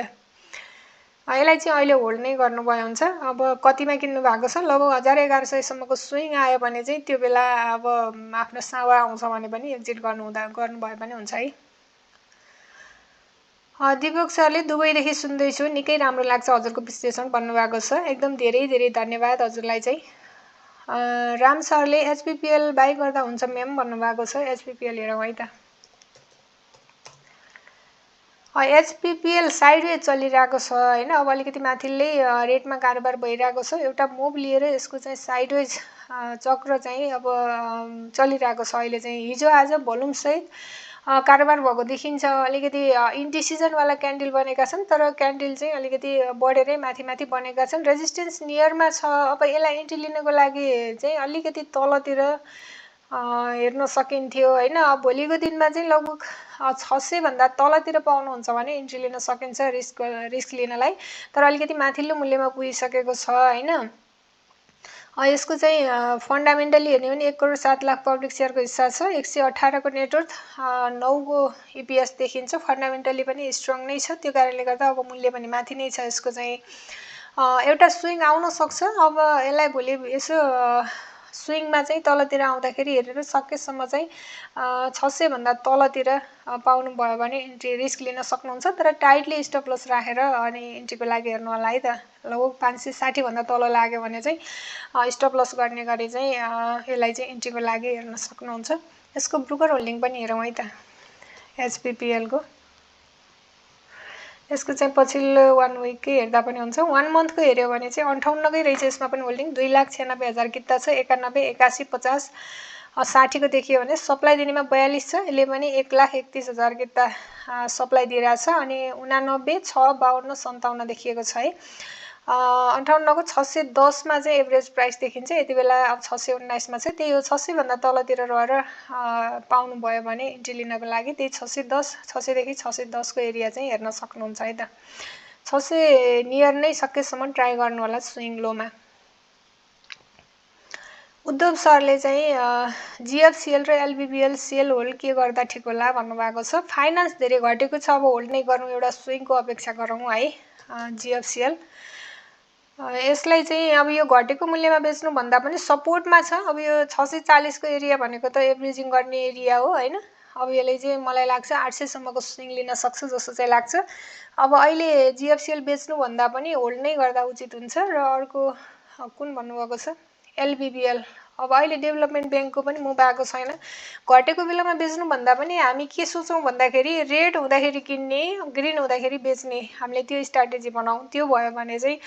Speaker 1: यसलाई चाहिँ अहिले होल्ड नै गर्नुभयो हुन्छ। अब कतिमा किन्नु भएको छ, लगभग 1000-1100 सम्मको स्विङ आयो भने चाहिँ त्यो बेला अब आफ्नो सावा आउँछ भने पनि एक्जिट गर्नुभयो पनि हुन्छ है। दिपक सरले दुबईदेखि सुन्दैछु, निकै राम्रो लाग्छ हजुरको विश्लेषण भन्नुभएको छ। एकदम धेरै धन्यवाद हजुरलाई चाहिँ। राम सरले एचपीपीएल बाई गर्दा हुन्छ म्याम भन्नुभएको छ। एचपीपीएल हेरौँ है त। एचपीपीएल साइडवेज चलिरहेको छ हैन। अब अलिकति माथिल्लै रेटमा कारोबार भइरहेको छ। एउटा मुभ लिएर यसको चाहिँ साइडवेज चक्र चाहिँ अब चलिरहेको छ अहिले चाहिँ। हिजो आज भोल्युम सहित कारोबार भएको देखिन्छ। अलिकति इन्डिसिजनवाला क्यान्डल बनेका छन्, तर क्यान्डल चाहिँ अलिकति बढेरै माथि बनेका छन्। रेजिस्टेन्स नियरमा छ। अब यसलाई इन्ट्री लिनको लागि चाहिँ अलिकति तलतिर हेर्न सकिन्थ्यो हैन। अब भोलिको दिनमा चाहिँ लगभग 600 भन्दा तलतिर पाउनुहुन्छ भने इन्ट्री लिन सकिन्छ रिस्क लिनलाई। तर अलिकति माथिल्लो मूल्यमा पुगिसकेको छ हैन। यसको चाहिँ फन्डामेन्टली हेर्ने भने 1,07,00,000 पब्लिक सेयरको हिस्सा छ। 118 को नेटवर्थ, 9 को इपिएस देखिन्छ। फन्डामेन्टली पनि स्ट्रङ नै छ। त्यो कारणले गर्दा अब मूल्य पनि माथि नै छ। यसको चाहिँ एउटा स्विङ आउन सक्छ। अब यसलाई भोलि यसो स्विङमा चाहिँ तलतिर आउँदाखेरि हेरेर सकेसम्म चाहिँ 600 भन्दा तलतिर पाउनु भयो भने इन्ट्री रिस्क लिन सक्नुहुन्छ। तर टाइटली स्टप लस राखेर अनि इन्ट्रीको लागि हेर्नु होला है त। लगभग 560 भन्दा तल लाग्यो भने चाहिँ स्टप लस गर्ने गरी चाहिँ यसलाई चाहिँ इन्ट्रीको लागि हेर्न सक्नुहुन्छ। यसको ब्रोकर होल्डिङ पनि हेरौँ है त एचपीपीएल को। यसको चाहिँ पछिल्लो 1 विककै हेर्दा पनि हुन्छ। 1 मन्थको हेऱ्यो भने चाहिँ 58 कै रहेछ यसमा पनि होल्डिङ। 2,96,000 किता छ। 91, 81, 50, 60 को देखियो भने सप्लाई दिनेमा 42 छ। यसले पनि 1,31,000 किता सप्लाई दिइरहेछ अनि 89, 6, 52, 57 देखिएको छ है। 58 को 610 मा चाहिँ एभरेज प्राइस देखिन्छ। यति बेला अब 619 मा छ। त्यही हो 600 भन्दा तलतिर रहेर पाउनु भयो भने इन्ट्री लिनको लागि त्यही 610, 600 देखि 610 को एरिया चाहिँ हेर्न सक्नुहुन्छ है त। 600 नियर नै सकेसम्म ट्राई गर्नु होला स्विङ लोमा। उद्धव सरले चाहिँ जीएफसीएल र एलबीबीएल सेल होल्ड के गर्दा ठिक होला भन्नुभएको छ। फाइनेन्स धेरै घटेको छ। अब होल्ड नै गर्नु, एउटा स्विङको अपेक्षा गरौँ है जीएफसीएल। यसलाई चाहिँ अब यो घटेको मूल्यमा बेच्नु भन्दा पनि सपोर्टमा छ। अब यो 640 को एरिया भनेको त एभरेजिङ गर्ने एरिया हो हैन। अब यसले चाहिँ मलाई लाग्छ 800 सम्मको स्विङ लिन सक्छ जस्तो चाहिँ लाग्छ। अब अहिले जिएफसीएल बेच्नु भन्दा पनि होल्ड नै गर्दा उचित हुन्छ। र अर्को कुन भन्नुभएको छ एलबिबिएल। अब अहिले डेभलपमेन्ट ब्याङ्कको पनि मुभ आएको छैन। घटेको बेलामा बेच्नु भन्दा पनि हामी के सोचौँ भन्दाखेरि रेड हुँदाखेरि किन्ने, ग्रिन हुँदाखेरि बेच्ने, हामीले त्यो स्ट्राटेजी बनाऊ। त्यो भयो भने चाहिँ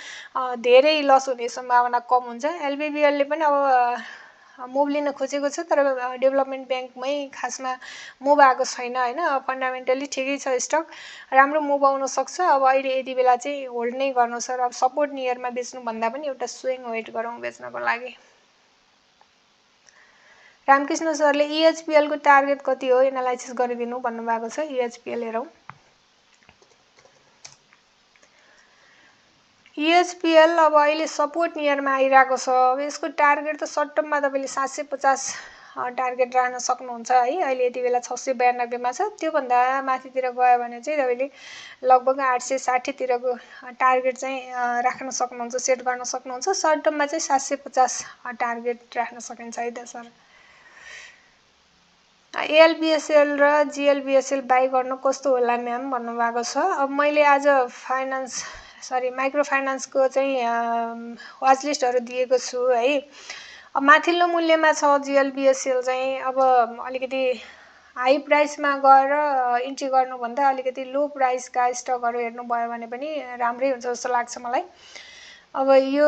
Speaker 1: धेरै लस हुने सम्भावना कम हुन्छ। एलबिबिएलले पनि अब मुभ लिन खोजेको छ, तर डेभलपमेन्ट ब्याङ्कमै खासमा मुभ आएको छैन हैन। फन्डामेन्टली ठिकै छ, स्टक राम्रो मुभ आउन सक्छ। अब अहिले यति बेला चाहिँ होल्ड नै गर्नु छ। र अब सपोर्ट नियरमा बेच्नु भन्दा पनि एउटा स्विङ वेट गरौँ बेच्नको लागि। रामकृष्ण सरले इएचपिएल को टार्गेट कति हो एनालाइसिस गरिदिनु भन्नुभएको छ। इएचपिएल हेरौँ। इएचपिएल अब अहिले सपोर्ट नियरमा आइरहेको छ। अब यसको टार्गेट त सर्ट टर्ममा तपाईँले 750 टार्गेट राख्न सक्नुहुन्छ है। अहिले यति बेला 692 मा छ। त्योभन्दा माथितिर गयो भने चाहिँ तपाईँले लगभग 860 तिरको टार्गेट चाहिँ राख्न सक्नुहुन्छ, सेट गर्न सक्नुहुन्छ। सर्ट टर्ममा चाहिँ 750 टार्गेट राख्न सकिन्छ है त सर। एएलबिएसएल र जिएलबिएसएल बाई गर्न कस्तो होला म्याम भन्नुभएको छ। अब मैले आज माइक्रो फाइनान्सको चाहिँ वाच लिस्टहरू दिएको छु है। अब माथिल्लो मूल्यमा छ जिएलबिएसएल चाहिँ। अब अलिकति हाई प्राइसमा गएर इन्ट्री गर्नुभन्दा अलिकति लो प्राइसका स्टकहरू हेर्नुभयो भने पनि राम्रै हुन्छ जस्तो लाग्छ मलाई। अब यो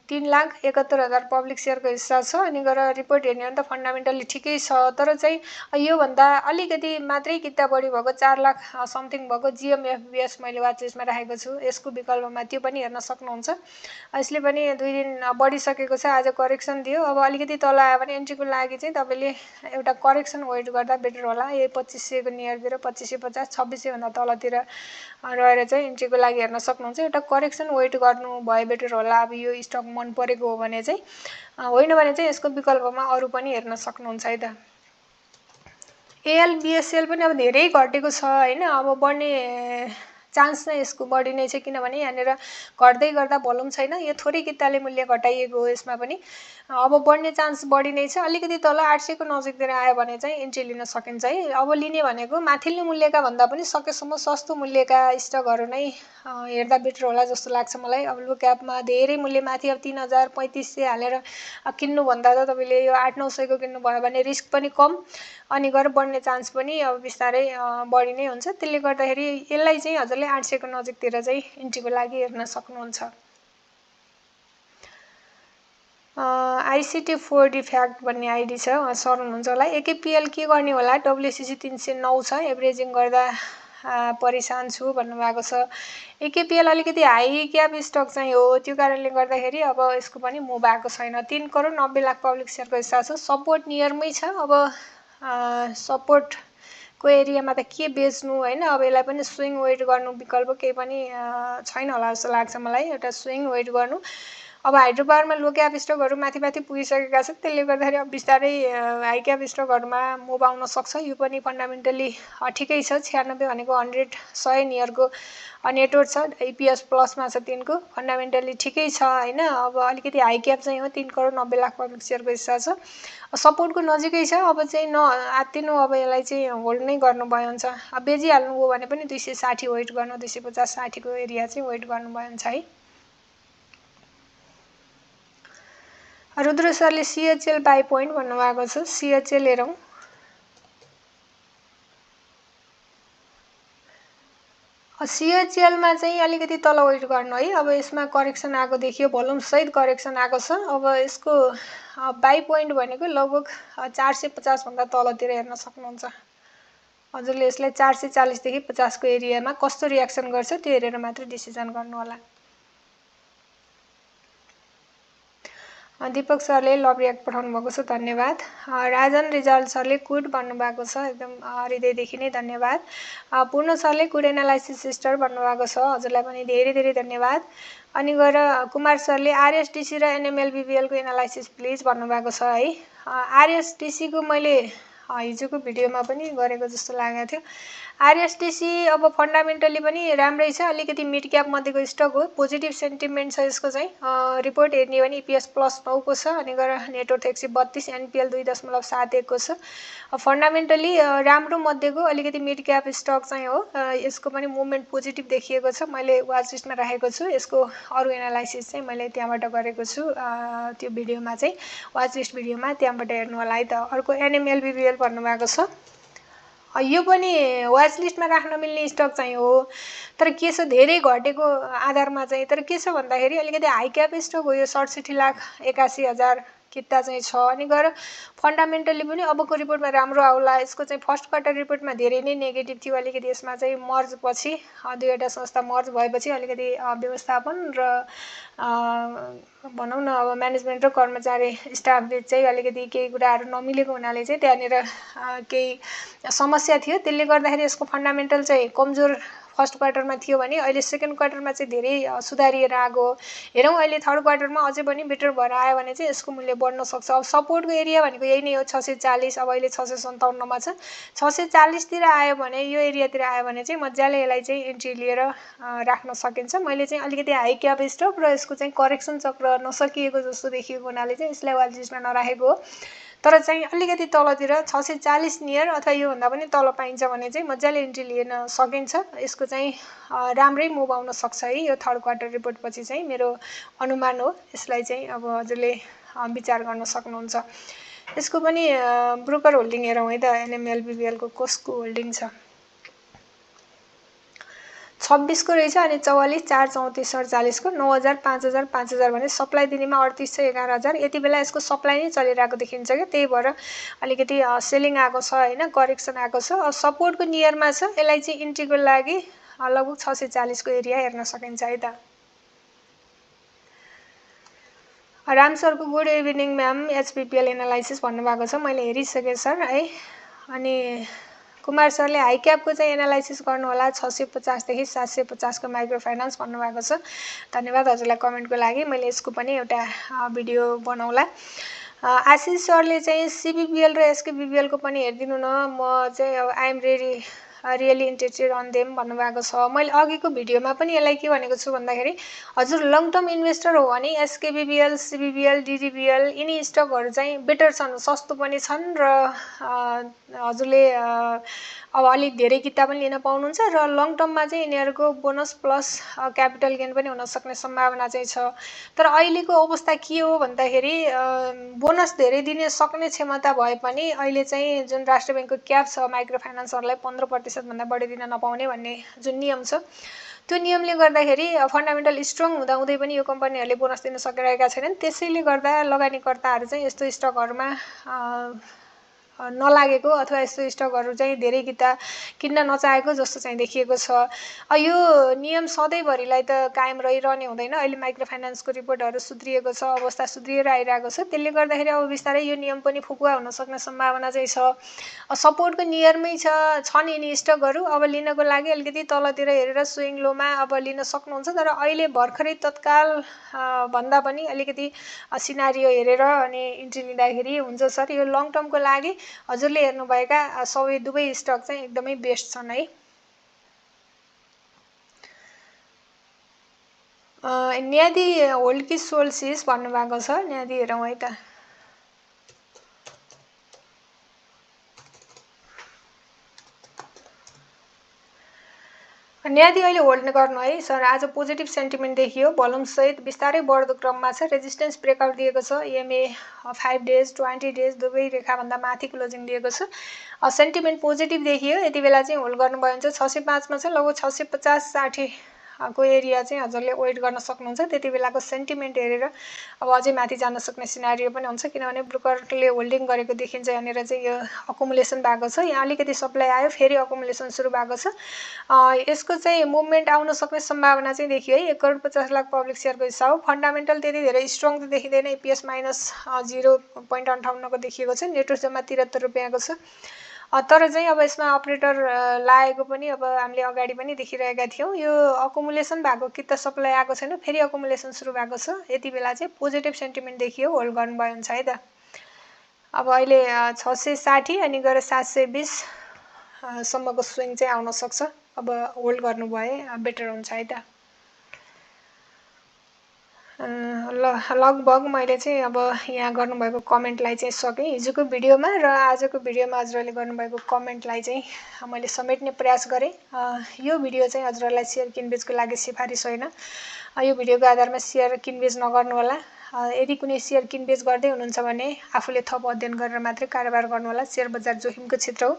Speaker 1: 3,71,000 पब्लिक सेयरको हिस्सा छ। अनि गएर रिपोर्ट हेर्ने हो भने त फन्डामेन्टली ठिकै छ। तर चाहिँ योभन्दा अलिकति मात्रै किता बढी भएको 4 लाख समथिङ भएको जिएमएफबिएस मैले वाच लिस्टमा राखेको छु। यसको विकल्पमा त्यो पनि हेर्न सक्नुहुन्छ। यसले पनि 2 दिन बढिसकेको छ। आज करेक्सन दियो। अब अलिकति तल आयो भने एन्ट्रीको लागि चाहिँ तपाईँले एउटा करेक्सन वेट गर्दा बेटर होला। यो 2500 को नियरतिर 2550 2600 भन्दा तलतिर रहेर चाहिँ एन्ट्रीको लागि हेर्न सक्नुहुन्छ। एउटा करेक्सन वेट गर्नु भए बेटर होला। अब यो स्टक मन परेको हो भने चाहिँ, होइन भने चाहिँ यसको विकल्पमा अरू पनि हेर्न सक्नुहुन्छ है त। एएलबिएसएल पनि अब धेरै घटेको छ हैन। अब बढ्ने चान्स नै यसको बढी नै छ, किनभने यहाँनिर घट्दै गर्दा भोल्युम छैन। यो थोरै किताले मूल्य घटाइएको हो। यसमा पनि अब बढ्ने चान्स बढी नै छ। अलिकति तल 800 को नजिकतिर आयो भने चाहिँ एन्ट्री लिन सकिन्छ है। अब लिने भनेको माथिल्लो मूल्यका भन्दा पनि सकेसम्म सस्तो मूल्यका स्टकहरू नै हेर्दा बेटर होला जस्तो लाग्छ मलाई। अब लो क्यापमा धेरै मूल्य माथि अब 3000 3500 हालेर किन्नुभन्दा त तपाईँले यो 800-900 को किन्नुभयो भने रिस्क पनि कम, अनि गएर बढ्ने चान्स पनि अब बिस्तारै बढी नै हुन्छ। त्यसले गर्दाखेरि यसलाई चाहिँ हजुरले 800 को नजिकतिर चाहिँ इन्ट्रीको लागि हेर्न सक्नुहुन्छ। आइसिटी 4D फ्याक्ट भन्ने आइडी छ, सर हुनुहुन्छ होला। एकेपिएल के गर्ने होला, डब्ल्युसिसी 309 छ, एभरेजिङ गर्दा परेशान छु भन्नुभएको छ। एकेपिएल अलिकति हाई क्याप स्टक चाहिँ हो। त्यो कारणले गर्दाखेरि अब यसको पनि मुभ आएको छैन। 3 करोड 90 लाख पब्लिक सेयरको हिस्सा छ। सपोर्ट नियरमै छ। अब सपोर्टको एरियामा त के बेच्नु हैन। अब यसलाई पनि स्विङ वेट गर्नु विकल्प केही पनि छैन होला जस्तो लाग्छ मलाई। एउटा स्विङ वेट गर्नु। अब हाइड्रो पावरमा लो क्याप स्टकहरू माथि पुगिसकेका छन्। त्यसले गर्दाखेरि अब बिस्तारै हाई क्याप स्टकहरूमा मुभ आउन सक्छ। यो पनि फन्डामेन्टली ठिकै छ। 96 भनेको 100 नियरको नेटवर्क छ। इपिएस प्लसमा छ 3 को। फन्डामेन्टली ठिकै छ हैन। अब अलिकति हाई क्याप चाहिँ हो। 3 करोड 90 लाख पब्लिक सेयरको हिस्सा छ। सपोर्टको नजिकै छ। अब चाहिँ आत्तिनु, अब यसलाई चाहिँ होल्ड नै गर्नुभयो हुन्छ। अब बेचिहाल्नु हो भने पनि 260 वेट गर्नु, 250 60 को एरिया चाहिँ वेट गर्नुभयो हुन्छ है। रुद्र सरले सिएचएल बाई पोइन्ट भन्नुभएको छ। सिएचएल हेरौँ। सिएचएलमा चाहिँ अलिकति तल वेट गर्नु है। अब यसमा करेक्सन आएको देखियो, भोल्युम सहित करेक्सन आएको छ। अब यसको बाई पोइन्ट भनेको लगभग 450 भन्दा तलतिर हेर्न सक्नुहुन्छ। हजुरले यसलाई 440 देखि 50 को एरियामा कस्तो रियाक्सन गर्छ त्यो हेरेर मात्र डिसिजन गर्नु होला। दीपक सरले लभ रियाक्ट पठाउनु भएको छ, धन्यवाद। राजन रिजाल सरले कुड भन्नुभएको छ, एकदम हृदयदेखि नै धन्यवाद। पूर्ण सरले कुड एनालाइसिस सिस्टर भन्नुभएको छ, हजुरलाई पनि धेरै धेरै धन्यवाद। अनि गएर कुमार सरले आरएसटिसी र एनएमएलबिबिएलको एनालाइसिस प्लिज भन्नुभएको छ है। आरएसटिसीको मैले हिजोको भिडियोमा पनि गरेको जस्तो लागेको थियो। आरएसटिसी अब फन्डामेन्टली पनि राम्रै छ, अलिकति मिड क्याप मध्येको स्टक हो। पोजिटिभ सेन्टिमेन्ट छ यसको चाहिँ। रिपोर्ट हेर्ने भने इपिएस +9 को छ, अनि गएर नेटवर्थ 132, एनपिएल 2.71 को छ। फन्डामेन्टली राम्रो मध्येको अलिकति मिड क्याप स्टक चाहिँ हो। यसको पनि मुभमेन्ट पोजिटिभ देखिएको छ। मैले वाच लिस्टमा राखेको छु। यसको अरू एनालाइसिस चाहिँ मैले त्यहाँबाट गरेको छु, त्यो भिडियोमा चाहिँ, वाच लिस्ट भिडियोमा, त्यहाँबाट हेर्नु होला है त। अर्को एनएमएलबिबिएल भन्नुभएको छ। यो पनि वाच लिस्टमा राख्न मिल्ने स्टक चाहिँ हो, तर के छ धेरै घटेको आधारमा चाहिँ। तर के छ भन्दाखेरि अलिकति हाई क्याप स्टक हो यो। 67,81,000 किता चाहिँ छ। अनि गएर फन्डामेन्टली पनि अबको रिपोर्टमा राम्रो आउला। यसको चाहिँ फर्स्ट क्वार्टर रिपोर्टमा धेरै नै नेगेटिभ थियो। अलिकति यसमा चाहिँ मर्ज पछि, दुईवटा संस्था मर्ज भएपछि अलिकति व्यवस्थापन र भनौँ न अब म्यानेजमेन्ट र कर्मचारी स्टाफ बिच चाहिँ अलिकति केही कुराहरू नमिलेको हुनाले चाहिँ त्यहाँनिर केही समस्या थियो। त्यसले गर्दाखेरि यसको फन्डामेन्टल चाहिँ कमजोर फर्स्ट क्वार्टरमा थियो भने अहिले सेकेन्ड क्वार्टरमा चाहिँ धेरै सुधारिएर आएको हो। हेरौँ अहिले थर्ड क्वार्टरमा अझै पनि बेटर भएर आयो भने चाहिँ यसको मूल्य बढ्न सक्छ। अब सपोर्टको एरिया भनेको यही नै हो, 640। अब अहिले 657 छ। 640 तिर आयो भने, यो एरियातिर आयो भने चाहिँ मजाले यसलाई चाहिँ इन्ट्री लिएर राख्न सकिन्छ। मैले चाहिँ अलिकति हाई क्याप स्टक र यसको चाहिँ करेक्सन चक्र नसकिएको जस्तो देखिएको हुनाले चाहिँ यसलाई वाच लिस्टमा नराखेको हो। तर चाहिँ अलिकति तलतिर 640 नियर अथवा योभन्दा पनि तल पाइन्छ भने चाहिँ मजाले इन्ट्री लिन सकिन्छ। यसको चाहिँ राम्रै मुभ आउन सक्छ है यो थर्ड क्वार्टर रिपोर्ट पछि चाहिँ, मेरो अनुमान हो। यसलाई चाहिँ अब हजुरले विचार गर्न सक्नुहुन्छ। यसको पनि ब्रोकर होल्डिङ हेरौँ है त। एनएमएलबिबिएल को कसको होल्डिङ छ? 26 को रहेछ, अनि 44, 4, 34, 48 को 9,000, 5,000, 5,000 भने सप्लाई दिनेमा 38 छ, 11,000। यति बेला यसको सप्लाई नै चलिरहेको देखिन्छ क्या, त्यही भएर अलिकति सेलिङ आएको छ होइन, करेक्सन आएको छ। सपोर्टको नियरमा छ। यसलाई चाहिँ इन्ट्रीको लागि लगभग 640 को एरिया हेर्न सकिन्छ है त। राम सरको गुड इभिनिङ म्याम, एचपिपिएल एनालाइसिस भन्नुभएको छ, मैले हेरिसकेँ सर है। अनि कुमार सरले हाई क्यापको चाहिँ एनालाइसिस गर्नु होला, 650 देखि 750 को माइक्रो फाइनान्स भन्नुभएको छ। धन्यवाद हजुरलाई कमेन्टको लागि। मैले यसको पनि एउटा भिडियो बनाउला। आशिष सरले चाहिँ सिबिबिएल र एसकेबिबिएल को पनि हेरिदिनु न, म चाहिँ अब I'm really interested on them भन्नुभएको छ। मैले अघिको भिडियोमा पनि यसलाई के भनेको छु भन्दाखेरि हजुर लङ टर्म इन्भेस्टर हो भने एसकेबिबिएल, सिबिबिएल, डिडिबिएल यिनी स्टकहरू चाहिँ बेटर छन्, सस्तो पनि छन् र हजुरले अब अलिक धेरै किता पनि लिन पाउनुहुन्छ र लङ टर्ममा चाहिँ यिनीहरूको बोनस प्लस क्यापिटल गेन पनि हुन सक्ने सम्भावना चाहिँ छ। तर अहिलेको अवस्था के हो भन्दाखेरि बोनस धेरै दिने सक्ने क्षमता भए पनि अहिले चाहिँ जुन राष्ट्र ब्याङ्कको क्याप छ माइक्रो फाइनान्सहरूलाई 15% भन्दा बढी दिन नपाउने भन्ने जुन नियम छ, त्यो नियमले गर्दाखेरि फन्डामेन्टल स्ट्रङ हुँदाहुँदै पनि यो कम्पनीहरूले बोनस दिन सकिरहेका छैनन्। त्यसैले गर्दा लगानीकर्ताहरू चाहिँ यस्तो स्टकहरूमा नलागेको अथवा यस्तो स्टकहरू चाहिँ धेरै किता किन्न नचाहेको जस्तो चाहिँ देखिएको छ। यो नियम सधैँभरिलाई त कायम रहिरहने हुँदैन। अहिले माइक्रो फाइनान्सको रिपोर्टहरू सुध्रिएको छ, अवस्था सुध्रिएर आइरहेको छ। त्यसले गर्दाखेरि अब बिस्तारै यो नियम पनि फुकुवा हुन सक्ने सम्भावना चाहिँ छ। सपोर्टको नियरमै छन् यिनी स्टकहरू। अब लिनको लागि अलिकति तलतिर हेरेर स्विङ लोमा अब लिन सक्नुहुन्छ। तर अहिले भर्खरै तत्काल भन्दा पनि अलिकति सिनारियो हेरेर अनि इन्ट्री लिँदाखेरि हुन्छ सर। यो लङ टर्मको लागि हजुरले हेर्नुभएका दुवै स्टक चाहिँ एकदमै बेस्ट छन् है। न्यादी होल्ड कि सोल्ड सिज भन्नुभएको छ, न्यादी हेरौँ है त। न्यादी अहिले होल्ड गर्नु है सर। आज पोजिटिभ सेन्टिमेन्ट देखियो, भोल्युम सहित बिस्तारै बढ्दो क्रममा छ। रेजिस्टेन्स ब्रेकआउट दिएको छ, इएमए 5 डेज 20 डेज दुवै रेखाभन्दा माथि क्लोजिङ दिएको छ। सेन्टिमेन्ट पोजिटिभ देखियो, यति बेला चाहिँ होल्ड गर्नुभयो भने चाहिँ 605 मा छ, लगभग 650 60 को एरिया चाहिँ हजुरले वेट गर्न सक्नुहुन्छ। त्यति बेलाको सेन्टिमेन्ट हेरेर अब अझै माथि जान सक्ने सिनारियो पनि हुन्छ, किनभने ब्रोकरले होल्डिङ गरेको देखिन्छ। यहाँनिर चाहिँ यो अकुमुलेसन भएको छ, यहाँ अलिकति सप्लाई आयो, फेरि अकुमुलेसन सुरु भएको छ। यसको चाहिँ मुभमेन्ट आउन सक्ने सम्भावना चाहिँ देखियो है। 1,50,00,000 पब्लिक सेयरको हिस्सा हो। फन्डामेन्टल त्यति धेरै स्ट्रङ त देखिँदैन। इपिएस -0.58 को देखिएको छ। नेटवर्थ जम्मा 73 रुपियाँको छ। तर चाहिँ अब यसमा अपरेटर लागेको पनि अब हामीले अगाडि पनि देखिरहेका थियौँ। यो अकुमुलेसन भएको कि त सप्लाई आएको छैन, फेरि अकुमुलेसन सुरु भएको छ। यति बेला चाहिँ पोजिटिभ सेन्टिमेन्ट देखियो, होल्ड गर्नुभयो हुन्छ है त। अब अहिले 660 अनि गएर 720 सम्मको स्विङ चाहिँ आउन सक्छ। अब होल्ड गर्नु भए बेटर हुन्छ है त। लगभग मैले चाहिँ अब यहाँ गर्नुभएको कमेन्टलाई चाहिँ सकेँ हिजोको भिडियोमा, र आजको भिडियोमा हजुरहरूले गर्नुभएको कमेन्टलाई चाहिँ मैले समेट्ने प्रयास गरेँ। यो भिडियो चाहिँ हजुरहरूलाई सेयर किनबेचको लागि सिफारिस होइन। यो भिडियोको आधारमा सेयर किनबेच नगर्नु होला। यदि कुनै सेयर किनबेच गर्दै हुनुहुन्छ भने आफूले थप अध्ययन गरेर मात्रै कारोबार गर्नु होला। सेयर बजार जोखिमको क्षेत्र हो।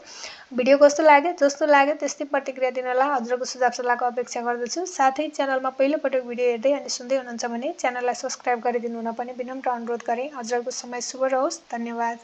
Speaker 1: भिडियो कस्तो लाग्यो जस्तो लाग्यो त्यस्तै प्रतिक्रिया दिनु होला। हजुरको सुझाव सल्लाहको अपेक्षा गर्दछु। साथै च्यानलमा पहिलोपटक भिडियो हेर्दै अनि सुन्दै हुनुहुन्छ भने च्यानललाई सब्स्क्राइब गरिदिनु हुन पनि विनम्र अनुरोध गरेँ। हजुरको समय शुभ रहोस्। धन्यवाद।